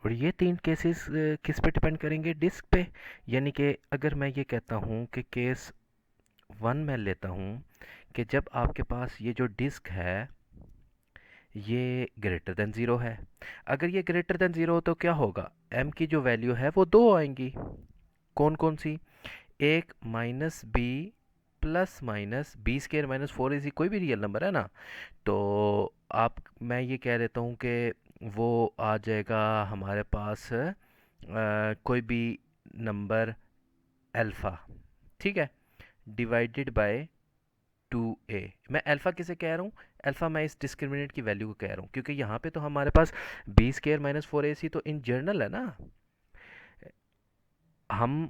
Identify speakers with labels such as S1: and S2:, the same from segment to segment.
S1: और ये तीन केसेस किस पे डिपेंड करेंगे? डिस्क पे। यानी कि अगर मैं ये कहता हूँ कि केस वन मैं लेता हूँ कि जब आपके पास ये जो डिस्क है ये ग्रेटर देन ज़ीरो है। अगर ये ग्रेटर देन ज़ीरो हो तो क्या होगा? एम की जो वैल्यू है वो दो आएंगी। कौन कौन सी? एक minus B plus minus B square minus four इसी कोई भी रियल नंबर है ना। तो आप मैं ये कह देता हूँ कि वो आ जाएगा हमारे पास कोई भी नंबर अल्फ़ा, ठीक है, डिवाइडेड बाय टू ए। मैं अल्फ़ा किसे कह रहा हूँ? अल्फ़ा मैं इस डिस्क्रिमिनेंट की वैल्यू को कह रहा हूँ क्योंकि यहाँ पे तो हमारे पास B square minus four A सी तो इन जनरल है ना। हम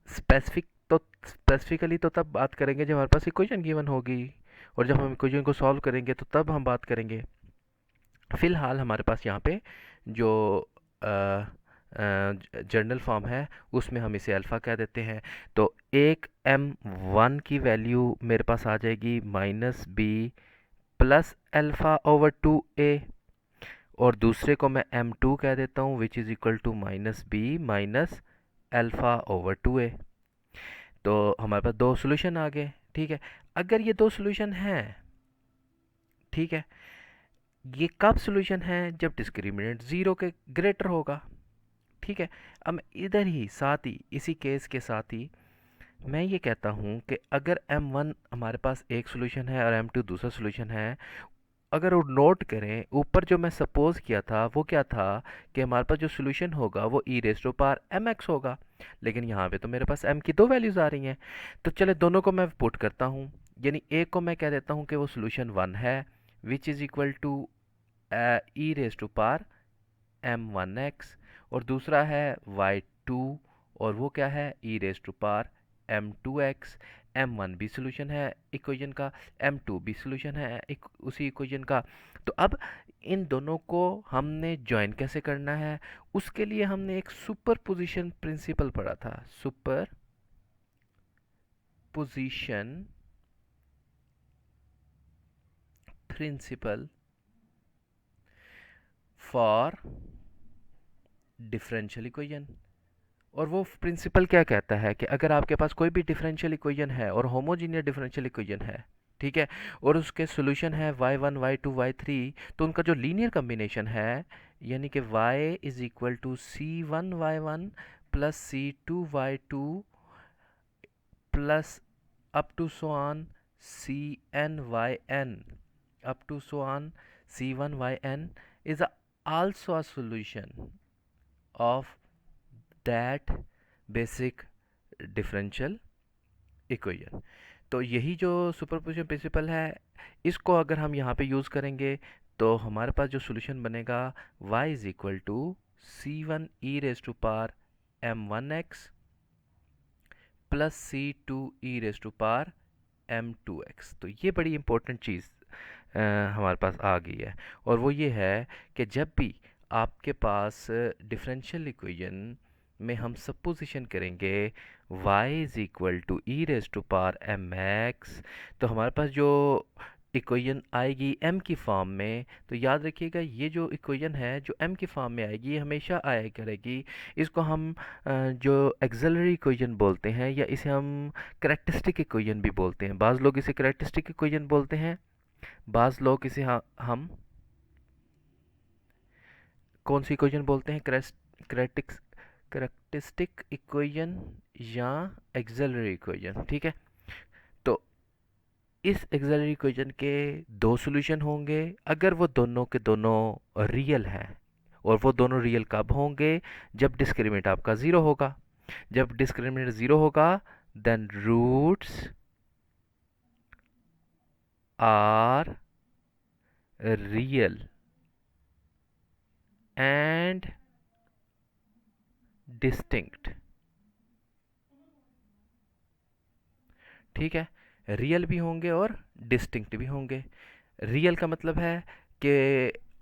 S1: स्पेसिफिक तो स्पेसिफिकली तो तब बात करेंगे जब हमारे पास इक्वेशन गिवन होगी, और जब हम इक्वेशन को सॉल्व करेंगे तो तब हम बात करेंगे। फिलहाल हमारे पास यहाँ पे जो जर्नल फॉर्म है उसमें हम इसे अल्फ़ा कह देते हैं। तो एक एम वन की वैल्यू मेरे पास आ जाएगी minus B plus alpha over two A, और दूसरे को मैं एम टू कह देता हूँ which is equal to minus B minus alpha over two A. तो हमारे पास दो सॉल्यूशन आ गए, ठीक है। अगर ये दो सॉल्यूशन हैं, ठीक है, ये कब सॉल्यूशन है? जब डिस्क्रिमिनेंट ज़ीरो के ग्रेटर होगा, ठीक है। अब मैं इधर ही साथ ही इसी केस के साथ ही मैं ये कहता हूँ कि अगर M1 हमारे पास एक सॉल्यूशन है और M2 दूसरा सॉल्यूशन है, अगर वो नोट करें ऊपर जो मैं सपोज किया था वो क्या था कि हमारे पास जो सॉल्यूशन होगा वो E raise to power M X होगा। लेकिन यहाँ पे तो मेरे पास m की दो वैल्यूज़ आ रही हैं। तो चले दोनों को मैं पुट करता हूँ। यानी एक को मैं कह देता हूँ कि वो सॉल्यूशन वन है which is equal to E raise to power M one X, और दूसरा है वाई टू, और वो क्या है? E raise to power M two X. M one भी सोल्यूशन है इक्वेशन का, एम टू भी सोल्यूशन है उसी इक्वेशन का। तो अब इन दोनों को हमने ज्वाइन कैसे करना है? उसके लिए हमने एक सुपर पोजिशन प्रिंसिपल पढ़ा था। Super position principle for differential equation. और वो प्रिंसिपल क्या कहता है कि अगर आपके पास कोई भी डिफरेंशियल इक्वेशन है और होमोजीनियस डिफरेंशियल इक्वेशन है, ठीक है, और उसके सॉल्यूशन है y1 y2 y3, तो उनका जो लीनियर कॉम्बिनेशन है, यानी कि y is equal to c1 y1 plus c2 y2 plus up to so on cn yn up to so on c1 yn is also a solution of that basic differential equation. तो यही जो superposition principle है, इसको अगर हम यहाँ पे use करेंगे तो हमारे पास जो सॉल्यूशन बनेगा y is equal to C one E raise to power M one X plus C two E raise to power M two X. तो ये बड़ी इंपॉर्टेंट चीज़ हमारे पास आ गई है, और वो ये है कि जब भी आपके पास डिफरेंशियल इक्वेशन में हम सपोजिशन करेंगे y is equal to E raise to power M X, तो हमारे पास जो इक्वेशन आएगी m की फॉर्म में, तो याद रखिएगा ये जो इक्वेशन है जो m की फॉर्म में आएगी ये हमेशा आया करेगी। इसको हम जो एक्सिलरी इक्वेशन बोलते हैं, या इसे हम करैक्टरिस्टिक इक्वेशन भी बोलते हैं। बाज़ लोग इसे करैक्टरिस्टिक इक्वेशन बोलते हैं, बाज़ लोग इसे हम कौन सी इक्वेशन बोलते हैं? करैक्टरिस्टिक इक्वेशन या एक्सिलरी इक्वेशन, ठीक है। तो इस एक्सिलरी इक्वेशन के दो सॉल्यूशन होंगे अगर वो दोनों के दोनों रियल हैं। और वो दोनों रियल कब होंगे? जब डिस्क्रिमिनेंट आपका ज़ीरो होगा। जब डिस्क्रिमिनेंट ज़ीरो होगा then roots are real and distinct, ठीक है। रियल भी होंगे और डिस्टिंक्ट भी होंगे। रियल का मतलब है कि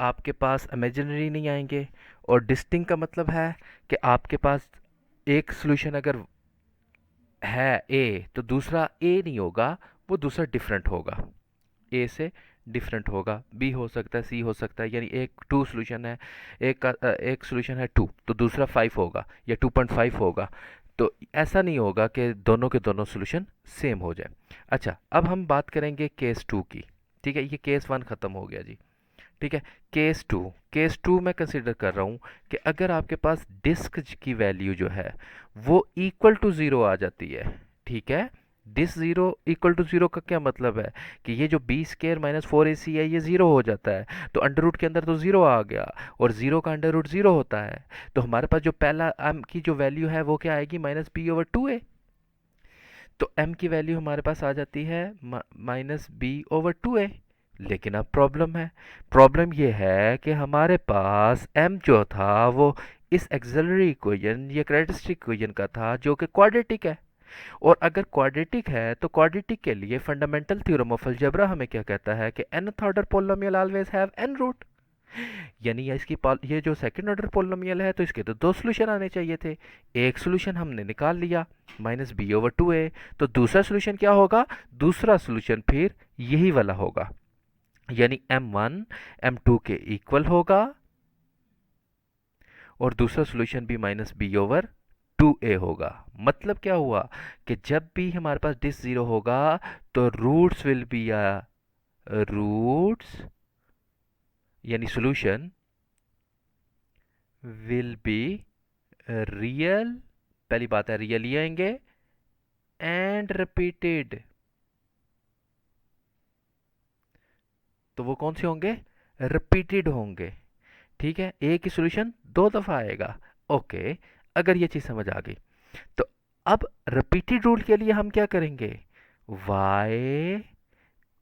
S1: आपके पास इमेजिनरी नहीं आएंगे, और डिस्टिंक्ट का मतलब है कि आपके पास एक सॉल्यूशन अगर है ए तो दूसरा ए नहीं होगा, वो दूसरा डिफरेंट होगा, ए से डिफरेंट होगा, बी हो सकता है, सी हो सकता है, यानी एक टू सोल्यूशन है, एक सोल्यूशन है टू तो दूसरा 5 होगा या 2.5 होगा। तो ऐसा नहीं होगा कि दोनों के दोनों सोल्यूशन सेम हो जाए। अच्छा, अब हम बात करेंगे केस टू की। ठीक है, ये केस वन ख़त्म हो गया जी। ठीक है, केस टू मैं कंसिडर कर रहा हूँ कि अगर आपके पास डिस्क की वैल्यू जो है वो इक्वल टू ज़ीरो आ जाती है। ठीक है, disc zero equal to zero का क्या मतलब है कि ये जो B square minus four A C है ये ज़ीरो हो जाता है, तो अंडर रूट के अंदर तो ज़ीरो आ गया और ज़ीरो का अंडर रूट ज़ीरो होता है। तो हमारे पास जो पहला एम की जो वैल्यू है वो क्या आएगी, minus B over two A. तो m की वैल्यू हमारे पास आ जाती है माइनस बी ओवर टू ए। लेकिन अब प्रॉब्लम ये है कि हमारे पास m जो था वो इस एक्सिलरी इक्वेशन या कैरेक्टरिस्टिक इक्वेशन का था जो कि क्वाड्रेटिक है। और अगर क्वाड्रेटिक है तो क्वाड्रेटिक के लिए फंडामेंटल थ्योरम ऑफ अलजेब्रा हमें क्या कहता है कि nth order polynomial always have n root. यानी ये जो सेकंड ऑर्डर पोलिनोमियल है तो इसके तो दो सॉल्यूशन आने चाहिए थे। एक सॉल्यूशन हमने निकाल लिया minus B over two A, तो दूसरा सॉल्यूशन क्या होगा, दूसरा सॉल्यूशन फिर यही वाला होगा, यानी m1 m2 के इक्वल होगा और दूसरा सॉल्यूशन भी माइनस बी ओवर टू ए होगा। मतलब क्या हुआ कि जब भी हमारे पास डिस जीरो होगा तो रूट्स विल बी रूट्स यानी सॉल्यूशन विल बी रियल। पहली बात है रियल ही आएंगे एंड रिपीटेड। तो वो कौन से होंगे, रिपीटेड होंगे। ठीक है, एक ही सॉल्यूशन दो दफा आएगा। ओके, अगर ये चीज समझ आ गई तो अब रिपीटेड रूल के लिए हम क्या करेंगे, y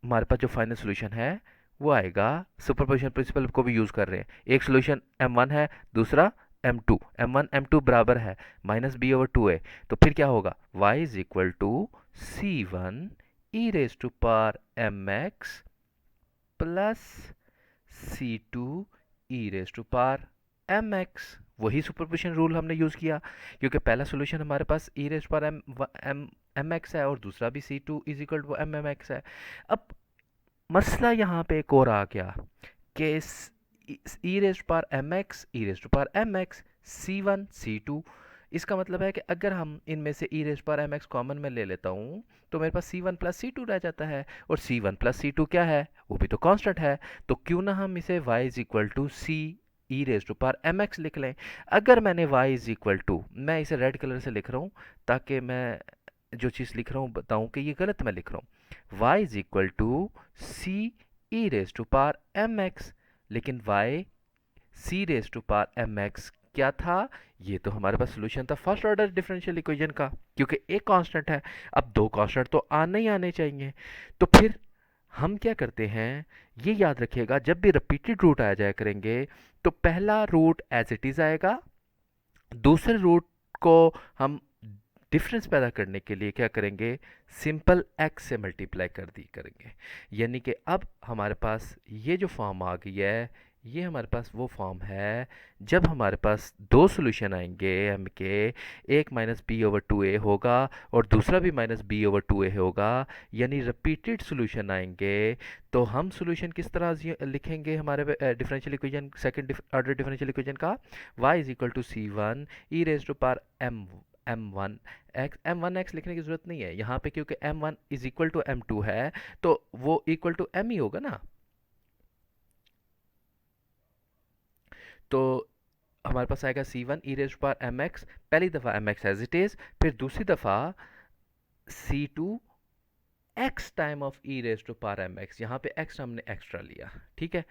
S1: हमारे पास जो फाइनल सॉल्यूशन है वो आएगा, सुपरपोजिशन प्रिंसिपल को भी यूज कर रहे हैं। एक सॉल्यूशन m1 है, दूसरा m2, m1 m2 बराबर है minus B over two A. तो फिर क्या होगा, y is equal to C one E raise to power M X plus C two E raise to power M X. वही superposition rule हमने use किया क्योंकि पहला सॉल्यूशन हमारे पास E raise power M M X है और दूसरा भी C two is equal to M M X है। अब मसला यहाँ पे एक और आ गया कि E raise power M X E raise to power M X C one C two. इसका मतलब है कि अगर हम इनमें से E raise power M X common में ले लेता हूँ तो मेरे पास C one plus C two रह जाता है, और C one plus C two क्या है, वो भी तो कांस्टेंट है। तो क्यों ना हम इसे y is equal to C E raise to power M X लिख लें। अगर मैंने y इज इक्वल टू, मैं इसे रेड कलर से लिख रहा हूँ ताकि मैं जो चीज़ लिख रहा हूँ बताऊँ कि ये गलत मैं लिख रहा हूँ। y is equal to C E raise to power M X, लेकिन y C raise to power M X क्या था, ये तो हमारे पास सोल्यूशन था फर्स्ट ऑर्डर डिफरेंशियल इक्वेशन का, क्योंकि एक कांस्टेंट है। अब दो कांस्टेंट तो आने ही आने चाहिए। तो फिर हम क्या करते हैं, ये याद रखिएगा जब भी रिपीटेड रूट आ जाया करेंगे तो पहला रूट एज इट इज आएगा, दूसरे रूट को हम डिफरेंस पैदा करने के लिए क्या करेंगे, सिंपल x से मल्टीप्लाई कर दी करेंगे। यानी कि अब हमारे पास ये जो फॉर्म आ गई है, ये हमारे पास वो फॉर्म है जब हमारे पास दो सॉल्यूशन आएंगे m के, एक माइनस बी ओवर टू ए होगा और दूसरा भी माइनस बी ओवर टू ए होगा, यानी रिपीटेड सॉल्यूशन आएंगे। तो हम सॉल्यूशन किस तरह लिखेंगे हमारे differential equation, second order differential equation का, y is equal to C one E raise to power M one X लिखने की जरूरत नहीं है यहाँ पे क्योंकि M one is equal to M two है, तो वो इक्वल टू एम ही होगा ना। तो हमारे पास आएगा C one E raise power M X, पहली दफ़ा M X as it is, फिर दूसरी दफ़ा C two X time of E raise to power M X, यहाँ पे एक्स हमने एक्स्ट्रा लिया। ठीक है,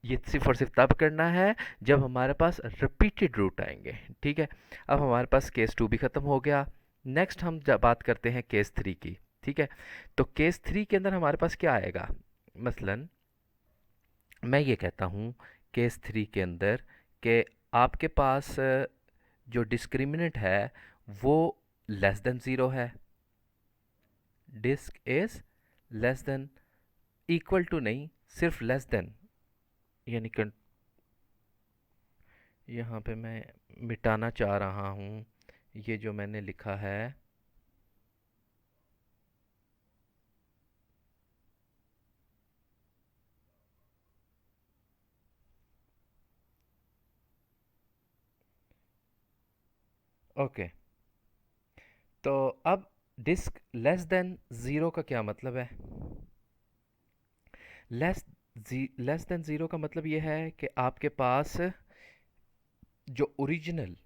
S1: ये सिर्फ और सिर्फ तब करना है जब हमारे पास रिपीटेड रूट आएंगे। ठीक है, अब हमारे पास केस टू भी ख़त्म हो गया। नेक्स्ट हम बात करते हैं केस थ्री की। ठीक है, तो केस थ्री के अंदर हमारे पास क्या आएगा, मसलन मैं ये कहता हूँ केस थ्री के अंदर कि आपके पास जो डिस्क्रिमिनेंट है वो लेस देन ज़ीरो है, disc is less than, equal to नहीं, सिर्फ लेस देन, यानी यहाँ पे मैं मिटाना चाह रहा हूँ ये जो मैंने लिखा है, ओके, तो अब डिस्क लेस देन ज़ीरो का क्या मतलब है? लेस देन ज़ीरो का मतलब ये है कि आपके पास जो ओरिजिनल